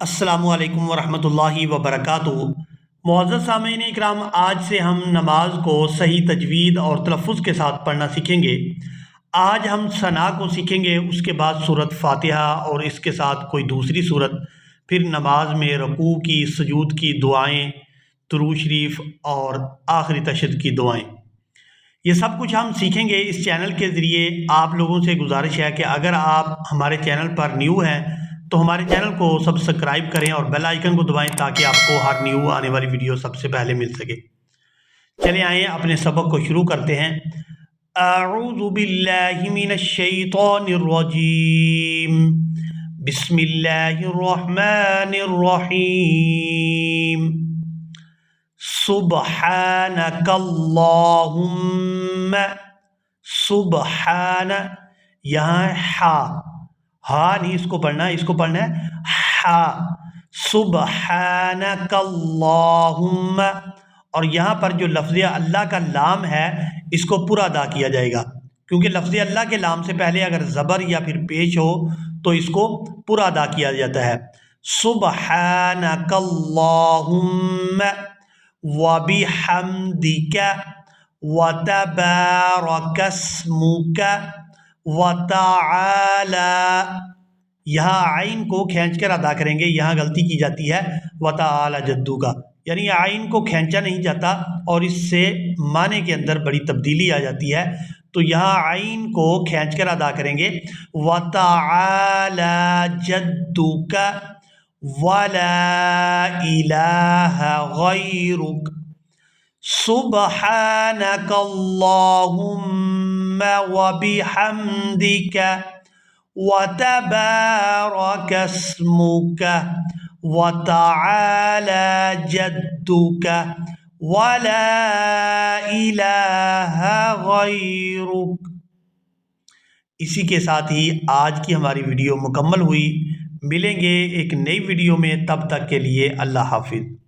السلام علیکم ورحمۃ اللہ وبرکاتہ۔ معزز سامعین اکرام، آج سے ہم نماز کو صحیح تجوید اور تلفظ کے ساتھ پڑھنا سیکھیں گے۔ آج ہم ثنا کو سیکھیں گے، اس کے بعد سورۃ فاتحہ اور اس کے ساتھ کوئی دوسری سورت، پھر نماز میں رکوع کی، سجود کی دعائیں، درود شریف اور آخری تشہد کی دعائیں، یہ سب کچھ ہم سیکھیں گے اس چینل کے ذریعے۔ آپ لوگوں سے گزارش ہے کہ اگر آپ ہمارے چینل پر نیو ہیں تو ہمارے چینل کو سبسکرائب کریں اور بیل آئیکن کو دبائیں تاکہ آپ کو ہر نیو آنے والی ویڈیو سب سے پہلے مل سکے۔ چلیں آئیں اپنے سبق کو شروع کرتے ہیں۔ اعوذ باللہ من الشیطان الرجیم، بسم اللہ الرحمن الرحیم۔ سبحانک اللہم، سبحان، یہاں ہا نہیں اس کو پڑھنا ہے، اس کو پڑھنا ہے ہا۔ سبحانک اللہم، اور یہاں پر جو لفظ اللہ کا لام ہے اس کو پورا ادا کیا جائے گا، کیونکہ لفظ اللہ کے لام سے پہلے اگر زبر یا پھر پیش ہو تو اس کو پورا ادا کیا جاتا ہے۔ سبحانک اللہم وبحمدک وتبارک اسمک وتعالی، یہاں عین کو کھینچ کر ادا کریں گے، یہاں غلطی کی جاتی ہے وتعالی جدو کا، یعنی عین کو کھینچا نہیں جاتا اور اس سے معنی کے اندر بڑی تبدیلی آ جاتی ہے، تو یہاں عین کو کھینچ کر ادا کریں گے وتعالی جدک ولا الہ غیرک۔ سبحانک اللہم وبحمدک وتبارک اسمک وتعالی جدک ولا الہ غیرک۔ اسی کے ساتھ ہی آج کی ہماری ویڈیو مکمل ہوئی۔ ملیں گے ایک نئی ویڈیو میں، تب تک کے لیے اللہ حافظ۔